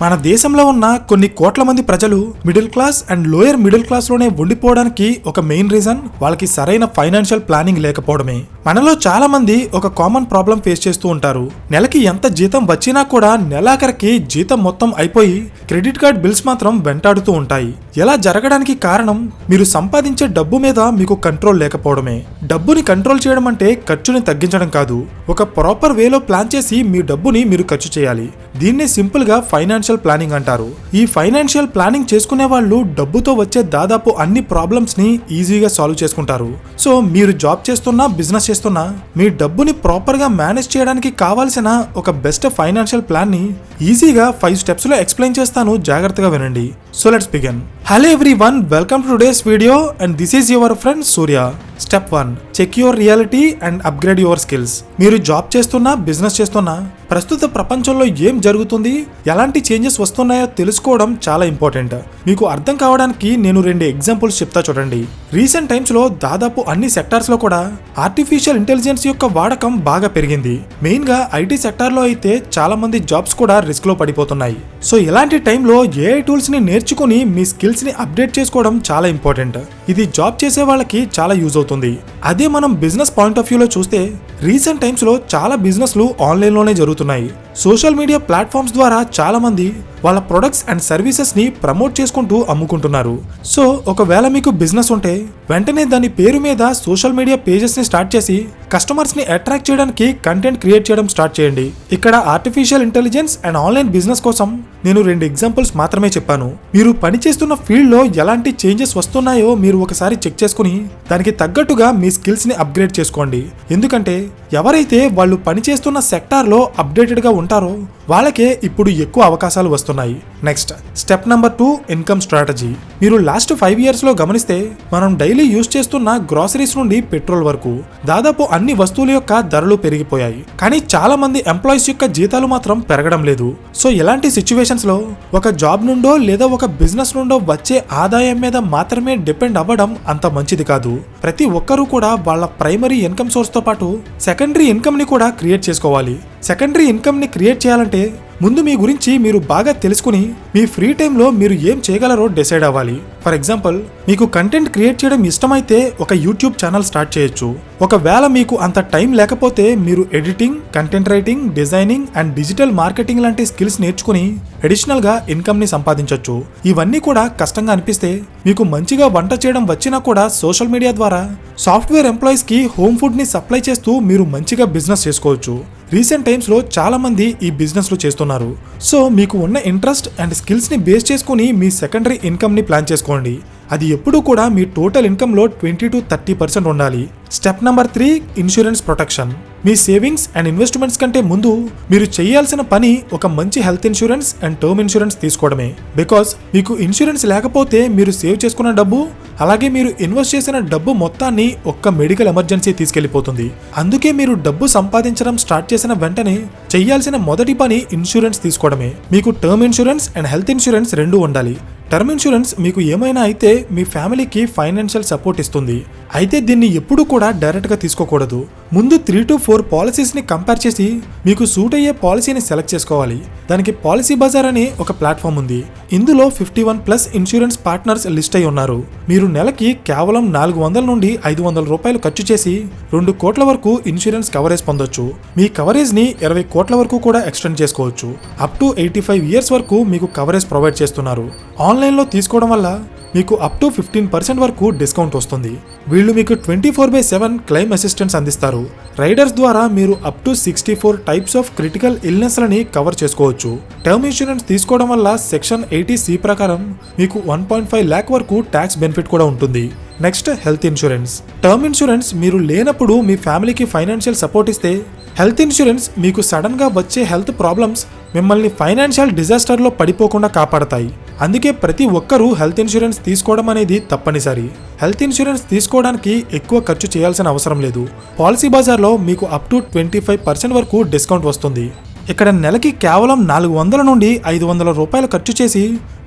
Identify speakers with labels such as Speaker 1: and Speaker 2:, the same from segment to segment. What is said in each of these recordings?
Speaker 1: మన దేశంలో ఉన్న కొన్ని కోట్ల మంది ప్రజలు middle class and lower middle class లోనే ఉండిపోవడానికి ఒక మెయిన్ రీజన్ వాళ్ళకి సరైన ఫైనాన్షియల్ ప్లానింగ్ లేకపోవడమే. మనలో చాలా మంది ఒక కామన్ ప్రాబ్లం ఫేస్ చేస్తూ ఉంటారు. నెలకి ఎంత జీతం వచ్చినా కూడా నెలాఖరికి జీతం మొత్తం అయిపోయి క్రెడిట్ కార్డ్ బిల్స్ మాత్రం వెంటాడుతూ ఉంటాయి. ఎలా జరగడానికి కారణం మీరు సంపాదించే డబ్బు మీద మీకు కంట్రోల్ లేకపోవడమే. డబ్బుని కంట్రోల్ చేయడం అంటే ఖర్చుని తగ్గించడం కాదు, ఒక ప్రాపర్ వేలో ప్లాన్ చేసి మీ డబ్బుని మీరు ఖర్చు చేయాలి. దీన్నే సింపుల్ గా ఫైనాన్షియల్ ప్లానింగ్ అంటారు. ఈ ఫైనాన్షియల్ ప్లానింగ్ చేసుకునే వాళ్ళు డబ్బుతో వచ్చే దాదాపు అన్ని ప్రాబ్లమ్స్ ని ఈజీగా సాల్వ్ చేసుకుంటారు. సో మీరు జాబ్ చేస్తున్నా బిజినెస్ చేస్తున్నా మీ డబ్బుని ప్రాపర్ గా మేనేజ్ చేయడానికి కావాల్సిన ఒక బెస్ట్ ఫైనాన్షియల్ ప్లాన్ ని ఈజీగా 5 స్టెప్స్ లో ఎక్స్ప్లెయిన్ చేస్తాను, జాగ్రత్తగా వినండి. So let's begin. Hello everyone, welcome to today's video and this is your friend Surya. Step 1, check your reality and upgrade your skills. మీరు జాబ్ చేస్తున్నా బిజినెస్ చేస్తున్నా ప్రస్తుత ప్రపంచంలో ఏం జరుగుతుంది, ఎలాంటి చేంజెస్ వస్తున్నాయో తెలుసుకోవడం చాలా ఇంపార్టెంట్. మీకు అర్థం కావడానికి నేను 2 ఎగ్జాంపుల్స్ చెప్తా చూడండి. రీసెంట్ టైమ్స్ లో దాదాపు అన్ని సెక్టార్స్ లో కూడా ఆర్టిఫిషియల్ ఇంటెలిజెన్స్ యొక్క వాడకం బాగా పెరిగింది. మెయిన్ గా ఐటీ సెక్టార్ లో అయితే చాలా మంది జాబ్స్ కూడా రిస్క్ లో పడిపోతున్నాయి. సో ఇలాంటి టైంలో ఏఐ టూల్స్ ని నేర్చుకుని మీ స్కిల్స్ ని అప్డేట్ చేసుకోవడం చాలా ఇంపార్టెంట్. ఇది జాబ్ చేసే వాళ్ళకి చాలా యూజ్ అవుతుంది. అదే మనం బిజినెస్ పాయింట్ ఆఫ్ వ్యూలో చూస్తే రీసెంట్ టైమ్స్ లో చాలా బిజినెస్లు ఆన్లైన్ లోనే జరుగుతున్నాయి. సోషల్ మీడియా ప్లాట్ఫామ్స్ ద్వారా చాలా మంది వాళ్ళ ప్రొడక్ట్స్ అండ్ సర్వీసెస్ ని ప్రమోట్ చేసుకుంటూ అమ్ముకుంటున్నారు. సో ఒకవేళ మీకు బిజినెస్ ఉంటే వెంటనే దాని పేరు మీద సోషల్ మీడియా పేజెస్ ని స్టార్ట్ చేసి కస్టమర్స్ ని అట్రాక్ట్ చేయడానికి కంటెంట్ క్రియేట్ చేయడం స్టార్ట్ చేయండి. ఇక్కడ artificial intelligence and online business కోసం నేను 2 ఎగ్జాంపుల్స్ మాత్రమే చెప్పాను. మీరు పనిచేస్తున్న ఫీల్డ్ లో ఎలాంటి చేంజెస్ వస్తున్నాయో మీరు ఒకసారి చెక్ చేసుకుని దానికి తగ్గట్టుగా మీ స్కిల్స్ ని అప్గ్రేడ్ చేసుకోండి. ఎందుకంటే ఎవరైతే వాళ్ళు పనిచేస్తున్న సెక్టార్ లో అప్డేటెడ్ గా ఉంటారో వాళ్ళకే ఇప్పుడు ఎక్కువ అవకాశాలు వస్తున్నాయి. Next step number 2, income strategy. మీరు లాస్ట్ 5 years లో గమనిస్తే మనం డైలీ యూజ్ చేస్తున్న గ్రాసరీస్ నుండి పెట్రోల్ వరకు దాదాపు అన్ని వస్తువుల యొక్క ధరలు పెరిగిపోయాయి. కానీ చాలా మంది ఎంప్లాయీస్ యొక్క జీతాలు మాత్రం పెరగడం లేదు. సో ఇలాంటి సిచ్యువేషన్స్ లో ఒక జాబ్ నుండో లేదా ఒక బిజినెస్ నుండో వచ్చే ఆదాయం మీద మాత్రమే డిపెండ్ అవ్వడం అంత మంచిది కాదు. ప్రతి ఒక్కరూ కూడా వాళ్ళ ప్రైమరీ ఇన్కమ్ సోర్స్ తో పాటు సెకండరీ ఇన్కమ్ ని కూడా క్రియేట్ చేసుకోవాలి. సెకండరీ ఇన్కమ్ ని క్రియేట్ చేయాలంటే ముందు మీ గురించి మీరు బాగా తెలుసుకుని మీ ఫ్రీ టైంలో మీరు ఏం చేయగలరో డిసైడ్ అవ్వాలి. ఫర్ ఎగ్జాంపుల్, మీకు కంటెంట్ క్రియేట్ చేయడం ఇష్టమైతే ఒక యూట్యూబ్ ఛానల్ స్టార్ట్ చేయొచ్చు. ఒకవేళ మీకు అంత టైం లేకపోతే మీరు editing, content writing, designing and digital marketing లాంటి స్కిల్స్ నేర్చుకుని అడిషనల్ గా ఇన్కమ్ ని సంపాదించవచ్చు. ఇవన్నీ కూడా కష్టంగా అనిపిస్తే మీకు మంచిగా వంట చేయడం వచ్చినా కూడా సోషల్ మీడియా ద్వారా సాఫ్ట్వేర్ ఎంప్లాయీస్ కి హోమ్ ఫుడ్ ని సప్లై చేస్తూ మీరు మంచిగా బిజినెస్ చేసుకోవచ్చు. రీసెంట్ టైమ్స్ లో చాలా మంది ఈ బిజినెస్ లో చేస్తున్నారు. సో మీకు ఉన్న ఇంట్రెస్ట్ అండ్ స్కిల్స్ ని బేస్ చేసుకుని మీ సెకండరీ ఇన్కమ్ ని ప్లాన్ చేసుకోండి. అది ఎప్పుడూ కూడా మీ టోటల్ ఇన్కమ్ లో 20 to 30% ఉండాలి. Step number 3, insurance protection. Me savings and investments కంటే ముందు మీరు చేయాల్సిన పని ఒక మంచి health insurance and term insurance తీసుకోవడమే. బికాస్ మీకు ఇన్సూరెన్స్ లేకపోతే మీరు సేవ్ చేసుకున్న డబ్బు అలాగే మీరు ఇన్వెస్ట్ చేసిన డబ్బు మొత్తాన్ని ఒక్క మెడికల్ ఎమర్జెన్సీ తీసుకెళ్లిపోతుంది. అందుకే మీరు డబ్బు సంపాదించడం స్టార్ట్ చేసిన వెంటనే చేయాల్సిన మొదటి పని ఇన్సూరెన్స్ తీసుకోవడమే. మీకు term insurance and health insurance 2 ఉండాలి. టర్మ్ ఇన్సూరెన్స్ మీకు ఏమైనా అయితే మీ ఫ్యామిలీకి ఫైనాన్షియల్ సపోర్ట్ ఇస్తుంది. అయితే దీన్ని ఎప్పుడూ కూడా డైరెక్ట్ గా తీసుకోకూడదు. ముందు 3 to 4 పాలసీస్ ని కంపేర్ చేసి మీకు సూట్ అయ్యే పాలసీని సెలెక్ట్ చేసుకోవాలి. దానికి పాలసీ బజార్ అనే ఒక ప్లాట్ఫామ్ ఉంది. ఇందులో 51+ ఇన్సూరెన్స్ పార్ట్నర్స్ లిస్ట్ అయి ఉన్నారు. మీరు నెలకి కేవలం 400 నుండి 500 రూపాయలు ఖర్చు చేసి 2 కోట్ల వరకు ఇన్సూరెన్స్ కవరేజ్ పొందొచ్చు. మీ కవరేజ్ ని 20 కోట్ల వరకు కూడా ఎక్స్టెండ్ చేసుకోవచ్చు. అప్ టు 85 years వరకు మీకు కవరేజ్ ప్రొవైడ్ చేస్తున్నారు. ఆన్లైన్ లో తీసుకోవడం వల్ల మీకు అప్ టు 15% వరకు డిస్కౌంట్ వస్తుంది. వీళ్ళు మీకు 24/7 క్లెయిమ్ అసిస్టెన్స్ అందిస్తారు. రైడర్స్ ద్వారా మీరు up to 64 types of critical illness లని కవర్ చేసుకోవచ్చు. టర్మ్ ఇన్సూరెన్స్ తీసుకోవడం వల్ల సెక్షన్ 80C ప్రకారం మీకు 1.5 lakh వరకు ట్యాక్స్ బెనిఫిట్ కూడా ఉంటుంది. Next health insurance. Term insurance మీరు లేనప్పుడు మీ ఫ్యామిలీకి ఫైనాన్షియల్ సపోర్ట్ ఇస్తే, హెల్త్ ఇన్సూరెన్స్ మీకు సడన్ గా వచ్చే హెల్త్ ప్రాబ్లమ్స్ మిమ్మల్ని ఫైనాన్షియల్ డిజాస్టర్ లో పడిపోకుండా కాపాడతాయి. అందుకే ప్రతి ఒక్కరూ హెల్త్ ఇన్సూరెన్స్ తీసుకోవడం అనేది తప్పనిసరి. హెల్త్ ఇన్సూరెన్స్ తీసుకోవడానికి ఎక్కువ ఖర్చు చేయాల్సిన అవసరం లేదు. పాలసీ బజార్లో మీకు అప్ టు 25% వరకు డిస్కౌంట్ వస్తుంది. ఇక్కడ నెలకి కేవలం 400 నుండి 500 రూపాయలు ఖర్చు చేసి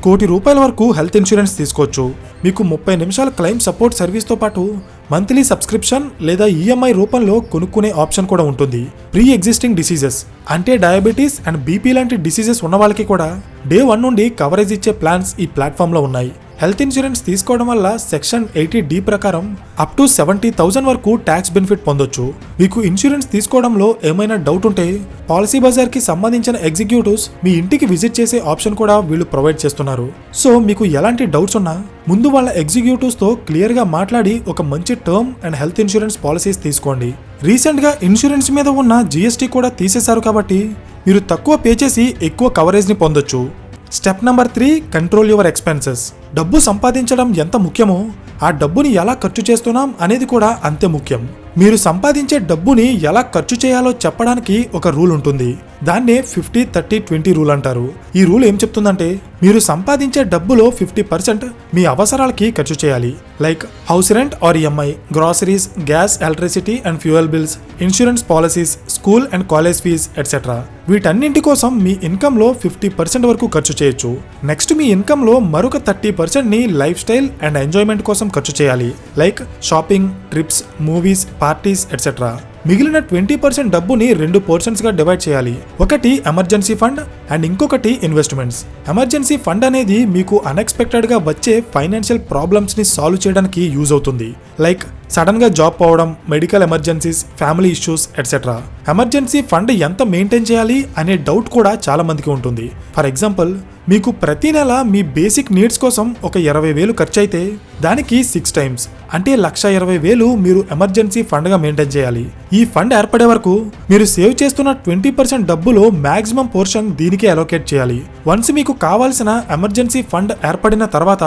Speaker 1: ₹1,00,00,000 వరకు హెల్త్ ఇన్సూరెన్స్ తీసుకోవచ్చు. మీకు 30 నిమిషాల క్లెయిమ్ సపోర్ట్ సర్వీస్తో పాటు మంత్లీ సబ్స్క్రిప్షన్ లేదా ఈఎంఐ రూపంలో కొనుక్కునే ఆప్షన్ కూడా ఉంటుంది. ప్రీ ఎగ్జిస్టింగ్ డిసీజెస్ అంటే డయాబెటీస్ అండ్ బీపీ లాంటి డిసీజెస్ ఉన్న వాళ్ళకి కూడా డే 1 నుండి కవరేజ్ ఇచ్చే ప్లాన్స్ ఈ ప్లాట్ఫామ్లో ఉన్నాయి. హెల్త్ ఇన్సూరెన్స్ తీసుకోవడం వల్ల సెక్షన్ 80D ప్రకారం అప్ టు 70,000 వరకు ట్యాక్స్ బెనిఫిట్ పొందొచ్చు. మీకు ఇన్సూరెన్స్ తీసుకోవడంలో ఏమైనా డౌట్ ఉంటే పాలసీ బజార్ కి సంబంధించిన ఎగ్జిక్యూటివ్స్ మీ ఇంటికి విజిట్ చేసే ఆప్షన్ కూడా వీళ్ళు ప్రొవైడ్ చేస్తున్నారు. సో మీకు ఎలాంటి డౌట్స్ ఉన్నా ముందు వాళ్ళ ఎగ్జిక్యూటివ్స్ తో క్లియర్ గా మాట్లాడి ఒక మంచి term and health insurance policies తీసుకోండి. రీసెంట్ గా ఇన్సూరెన్స్ మీద ఉన్న GST కూడా తీసేశారు కాబట్టి మీరు తక్కువ పే చేసి ఎక్కువ కవరేజ్ ని పొందొచ్చు. Step number 3, control your expenses. డబ్బు సంపాదించడం ఎంత ముఖ్యమో ఆ డబ్బుని ఎలా ఖర్చు చేస్తున్నాం అనేది కూడా అంతే ముఖ్యం. మీరు సంపాదించే డబ్బుని ఎలా ఖర్చు చేయాలో చెప్పడానికి ఒక రూల్ ఉంటుంది. దాన్నే 50-30-20 రూల్ అంటారు. ఈ రూల్ ఏం చెప్తుందంటే మీరు సంపాదించే డబ్బులో 50% మీ అవసరాలకి ఖర్చు చేయాలి. Like house rent or EMI, groceries, gas, electricity and fuel bills, insurance policies, school and college fees etcetera. వీటన్నింటి కోసం మీ ఇన్కమ్ లో 50% వరకు ఖర్చు చేయొచ్చు. నెక్స్ట్ మీ ఇన్కమ్ లో మరొక 30% ని లైఫ్ స్టైల్ అండ్ ఎంజాయ్మెంట్ కోసం ఖర్చు చేయాలి. Like shopping, trips, movies, parties etcetera. మిగిలిన 20% డబ్బుని 2 పోర్షన్స్ గా డివైడ్ చేయాలి. ఒకటి ఎమర్జెన్సీ ఫండ్ అండ్ ఇంకొకటి ఇన్వెస్ట్మెంట్స్. ఎమర్జెన్సీ ఫండ్ అనేది మీకు అన్ఎక్స్పెక్టెడ్ గా వచ్చే ఫైనాన్షియల్ ప్రాబ్లమ్స్ ని సాల్వ్ చేయడానికి యూజ్ అవుతుంది. లైక్ సడన్ గా జాబ్ పోవడం, medical emergencies, family issues etcetera. Emergency fund ఎంత మెయింటైన్ చేయాలి అనే డౌట్ కూడా చాలా మందికి ఉంటుంది. ఫర్ ఎగ్జాంపుల్, మీకు ప్రతి నెల మీ బేసిక్ నీడ్స్ కోసం ఒక 20,000 ఖర్చు అయితే దానికి 6 times అంటే 1,20,000 మీరు ఎమర్జెన్సీ ఫండ్ గా మెయింటైన్ చేయాలి. ఈ ఫండ్ ఏర్పడే వరకు మీరు సేవ్ చేస్తున్న 20% డబ్బులో మాక్సిమం పోర్షన్ దీనికే అలోకేట్ చేయాలి. వన్స్ మీకు కావాల్సిన ఎమర్జెన్సీ ఫండ్ ఏర్పడిన తర్వాత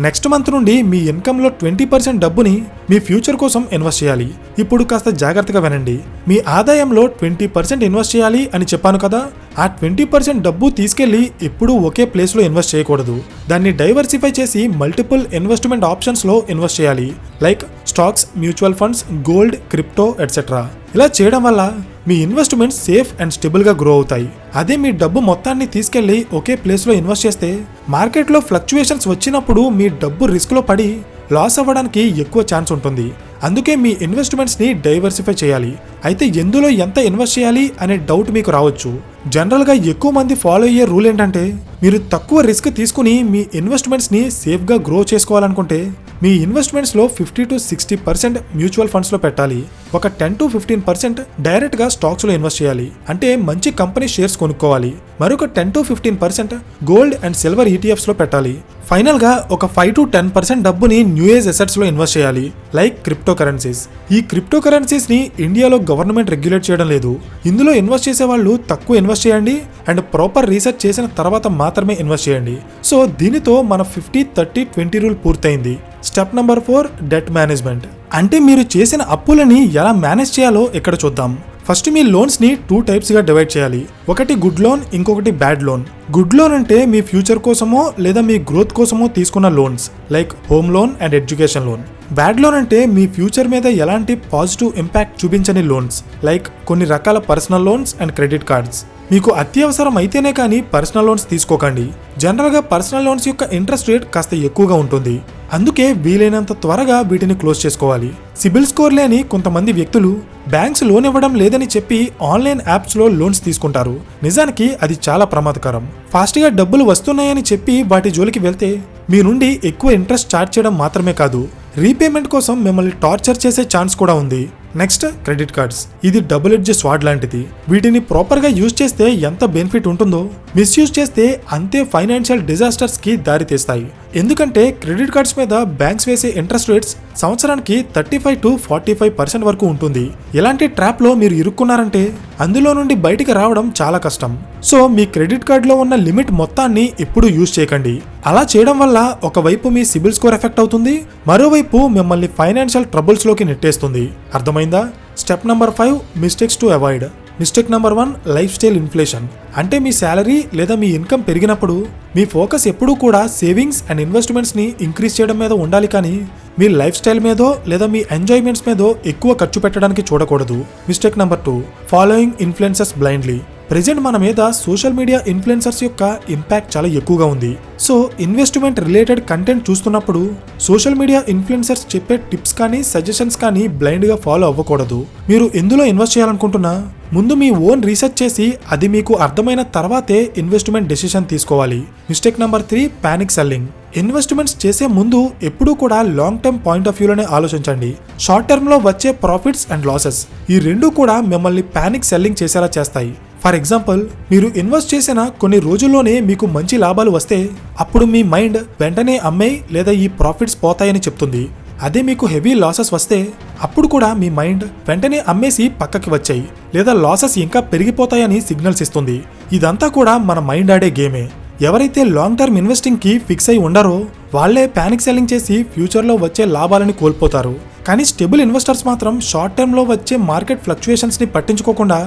Speaker 1: నెక్స్ట్ మంత్ నుండి మీ ఇన్కమ్ లో 20% డబ్బుని మీ ఫ్యూచర్ కోసం ఇన్వెస్ట్ చేయాలి. ఇప్పుడు కాస్త జాగ్రత్తగా వినండి. మీ ఆదాయంలో 20% ఇన్వెస్ట్ చేయాలి అని చెప్పాను కదా. ఆ 20% డబ్బు తీసుకెళ్లి ఎప్పుడూ ఒకే ప్లేస్ లో ఇన్వెస్ట్ చేయకూడదు. దాన్ని డైవర్సిఫై చేసి మల్టిపుల్ ఇన్వెస్ట్మెంట్ ఆప్షన్స్ లో ఇన్వెస్ట్ చేయాలి. Like stocks, mutual funds, gold, crypto etcetera. ఇలా చేయడం వల్ల మీ ఇన్వెస్ట్మెంట్స్ సేఫ్ అండ్ స్టేబుల్ గా గ్రో అవుతాయి. అదే మీ డబ్బు మొత్తాన్ని తీసుకెళ్లి ఒకే ప్లేస్ లో ఇన్వెస్ట్ చేస్తే మార్కెట్ లో ఫ్లక్చుయేషన్స్ వచ్చినప్పుడు మీ డబ్బు రిస్క్ లో పడి లాస్ అవ్వడానికి ఎక్కువ ఛాన్స్ ఉంటుంది. అందుకే మీ ఇన్వెస్ట్మెంట్స్ ని డైవర్సిఫై చేయాలి. అయితే ఎందులో ఎంత ఇన్వెస్ట్ చేయాలి అనే డౌట్ మీకు రావచ్చు. జనరల్ గా ఎక్కువ మంది ఫాలో అయ్యే రూల్ ఏంటంటే మీరు తక్కువ రిస్క్ తీసుకుని మీ ఇన్వెస్ట్మెంట్స్ ని సేఫ్ గా గ్రో చేసుకోవాలనుకుంటే మీ ఇన్వెస్ట్మెంట్స్ లో 50-60% మ్యూచువల్ ఫండ్స్ లో పెట్టాలి. ఒక 10-15% డైరెక్ట్ గా స్టాక్స్ లో ఇన్వెస్ట్ చేయాలి. అంటే మంచి కంపెనీ షేర్స్ కొనుక్కోవాలి. మరొక 10-15% గోల్డ్ అండ్ సిల్వర్ ETFs లో పెట్టాలి. ఫైనల్ గా ఒక 5-10% డబ్బుని న్యూ ఏజ్ అసెట్స్ లో ఇన్వెస్ట్ చేయాలి. Like crypto currencies. ఈ క్రిప్టో కరెన్సీస్ ని ఇండియాలో గవర్నమెంట్ రెగ్యులేట్ చేయడం లేదు. ఇందులో ఇన్వెస్ట్ చేసే వాళ్ళు తక్కువ ఇన్వెస్ట్ చేయండి అండ్ ప్రాపర్ రీసెర్చ్ చేసిన తర్వాత మాత్రమే ఇన్వెస్ట్ చేయండి. సో దీనితో మన 50-30-20 రూల్ పూర్తయింది. Step number 4, debt management. అంటే మీరు చేసిన అప్పులని ఎలా మేనేజ్ చేయాలో ఇక్కడ చూద్దాం. ఫస్ట్ మీ లోన్స్ ని 2 types గా డివైడ్ చేయాలి. ఒకటి గుడ్ లోన్, ఇంకొకటి బ్యాడ్ లోన్. గుడ్ లోన్ అంటే మీ ఫ్యూచర్ కోసమో లేదా మీ గ్రోత్ కోసమో తీసుకున్న loans like home loan and education loan. Bad loan అంటే మీ ఫ్యూచర్ మీద ఎలాంటి పాజిటివ్ ఇంపాక్ట్ చూపించని లోన్స్ లైక్ కొన్ని రకాల personal loans and credit cards. మీకు అత్యవసరం అయితేనే కానీ పర్సనల్ లోన్స్ తీసుకోకండి. జనరల్ గా పర్సనల్ లోన్స్ యొక్క ఇంట్రెస్ట్ రేట్ కాస్త ఎక్కువగా ఉంటుంది. అందుకే వీలైనంత త్వరగా వీటిని క్లోజ్ చేసుకోవాలి. సిబిల్ స్కోర్ లేని కొంతమంది వ్యక్తులు బ్యాంక్స్ లోన్ ఇవ్వడం లేదని చెప్పి ఆన్లైన్ యాప్స్ లో లోన్స్ తీసుకుంటారు. నిజానికి అది చాలా ప్రమాదకరం. ఫాస్ట్ గా డబ్బులు వస్తున్నాయని చెప్పి వాటి జోలికి వెళ్తే మీ నుండి ఎక్కువ ఇంట్రెస్ట్ చార్జ్ చేయడం మాత్రమే కాదు, రీపేమెంట్ కోసం మిమ్మల్ని టార్చర్ చేసే ఛాన్స్ కూడా ఉంది. Next, credit cards. ఇది డబుల్ ఎడ్జ్ స్వాడ్ లాంటిది. వీటిని ప్రాపర్ గా యూజ్ చేస్తే ఎంత బెనిఫిట్ ఉంటుందో మిస్యూజ్ చేస్తే అంతే ఫైనాన్షియల్ డిజాస్టర్స్ కి దారి తీస్తాయి. ఎందుకంటే క్రెడిట్ కార్డ్స్ మీద బ్యాంక్స్ వేసే ఇంట్రెస్ట్ రేట్స్ సంవత్సరానికి 35-45% వరకు ఉంటుంది. ఇలాంటి ట్రాప్ లో మీరు ఇరుక్కున్నారంటే అందులో నుండి బయటికి రావడం చాలా కష్టం. సో మీ క్రెడిట్ కార్డ్ లో ఉన్న లిమిట్ మొత్తాన్ని ఎప్పుడు యూజ్ చేయకండి. అలా చేయడం వల్ల ఒకవైపు మీ సిబిల్ స్కోర్ ఎఫెక్ట్ అవుతుంది, మరోవైపు మిమ్మల్ని ఫైనాన్షియల్ ట్రబుల్స్ లోకి నెట్టేస్తుంది. అర్థమైందా? Step number 5, mistakes to avoid. Mistake number 1, life style inflation. అంటే మీ శాలరీ లేదా మీ ఇన్కమ్ పెరిగినప్పుడు మీ ఫోకస్ ఎప్పుడూ కూడా సేవింగ్స్ అండ్ ఇన్వెస్ట్మెంట్స్ ని ఇంక్రీజ్ చేయడం మీద ఉండాలి, కానీ మీ లైఫ్ స్టైల్ మీదో లేదా మీ ఎంజాయ్మెంట్స్ మీదో ఎక్కువ ఖర్చు పెట్టడానికి చూడకూడదు. Mistake number 2, following influencers blindly. Present మన మీద సోషల్ మీడియా ఇన్ఫ్లుయెన్సర్స్ యొక్క ఇంపాక్ట్ చాలా ఎక్కువగా ఉంది. సో ఇన్వెస్ట్మెంట్ రిలేటెడ్ కంటెంట్ చూస్తున్నప్పుడు సోషల్ మీడియా ఇన్ఫ్లుయెన్సర్స్ చెప్పే టిప్స్ కానీ సజెషన్స్ కానీ బ్లైండ్ గా ఫాలో అవ్వకూడదు. మీరు ఎందులో ఇన్వెస్ట్ చేయాలనుకుంటున్నా ముందు మీ ఓన్ రీసెర్చ్ చేసి అది మీకు అర్థమైన తర్వాతే ఇన్వెస్ట్మెంట్ డెసిషన్ తీసుకోవాలి. Mistake number 3, panic selling. Investments చేసే ముందు ఎప్పుడూ కూడా లాంగ్ టర్మ్ పాయింట్ ఆఫ్ వ్యూలోనే ఆలోచించండి. షార్ట్ టర్మ్ లో వచ్చే ప్రాఫిట్స్ అండ్ లాసెస్ ఈ రెండు కూడా మిమ్మల్ని పానిక్ సెల్లింగ్ చేసేలా చేస్తాయి. ఫర్ ఎగ్జాంపుల్, మీరు ఇన్వెస్ట్ చేసిన కొన్ని రోజుల్లోనే మీకు మంచి లాభాలు వస్తే అప్పుడు మీ మైండ్ వెంటనే అమ్మేయ్ లేదా ఈ ప్రాఫిట్స్ పోతాయని చెప్తుంది. అదే మీకు హెవీ లాసెస్ వస్తే అప్పుడు కూడా మీ మైండ్ వెంటనే అమ్మేసి పక్కకి వచ్చాయి లేదా లాసెస్ ఇంకా పెరిగిపోతాయని సిగ్నల్స్ ఇస్తుంది. ఇదంతా కూడా మన మైండ్ ఆడే గేమే. ఎవరైతే లాంగ్ టర్మ్ ఇన్వెస్టింగ్ కి ఫిక్స్ అయి ఉండరో వాళ్లే పానిక్ సెల్లింగ్ చేసి ఫ్యూచర్లో వచ్చే లాభాలని కోల్పోతారు. కానీ స్టేబుల్ ఇన్వెస్టర్స్ మాత్రం షార్ట్ టర్మ్ లో వచ్చే మార్కెట్ ఫ్లక్చుయేషన్స్ ని పట్టించుకోకుండా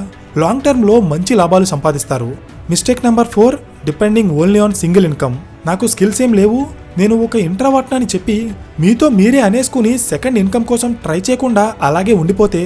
Speaker 1: లాంగ్ టర్మ్ లో మంచి లాభాలు సంపాదిస్తారు. Mistake number 4, depending only on single income. నాకు స్కిల్స్ ఏం లేవు, నేను ఒక ఇంట్రావర్ట్ అని చెప్పి మీతో మీరే అనేసుకుని సెకండ్ ఇన్కమ్ కోసం ట్రై చేయకుండా అలాగే ఉండిపోతే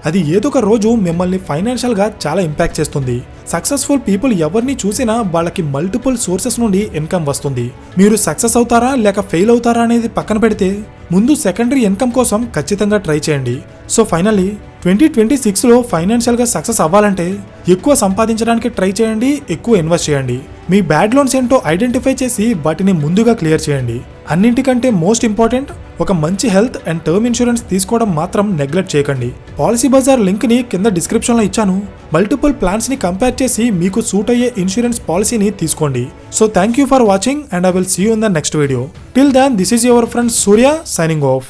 Speaker 1: అది ఏదో ఒక రోజు మిమ్మల్ని ఫైనాన్షియల్ గా చాలా ఇంపాక్ట్ చేస్తుంది. సక్సెస్ఫుల్ పీపుల్ ఎవరిని చూసినా వాళ్ళకి మల్టిపుల్ సోర్సెస్ నుండి ఇన్కమ్ వస్తుంది. మీరు సక్సెస్ అవుతారా లేక ఫెయిల్ అవుతారా అనేది పక్కన పెడితే ముందు సెకండరీ ఇన్కమ్ కోసం ఖచ్చితంగా ట్రై చేయండి. సో ఫైనల్లీ 2026లో ఫైనాన్షియల్ గా సక్సెస్ అవ్వాలంటే ఎక్కువ సంపాదించడానికి ట్రై చేయండి, ఎక్కువ ఇన్వెస్ట్ చేయండి. మీ బ్యాడ్ లోన్స్ ఏంటో ఐడెంటిఫై చేసి వాటిని ముందుగా క్లియర్ చేయండి. అన్నింటికంటే మోస్ట్ ఇంపార్టెంట్ ఒక మంచి హెల్త్ అండ్ టర్మ్ ఇన్సూరెన్స్ తీసుకోవడం మాత్రం నెగ్లెక్ట్ చేయకండి. పాలసీ బజార్ లింక్ ని కింద డిస్క్రిప్షన్ లో ఇచ్చాను. మల్టిపుల్ ప్లాన్స్ ని కంపేర్ చేసి మీకు సూట్ అయ్యే ఇన్సూరెన్స్ పాలసీని తీసుకోండి. So thank you for watching and I will see you in the next video. Till then this is your friend Surya signing of.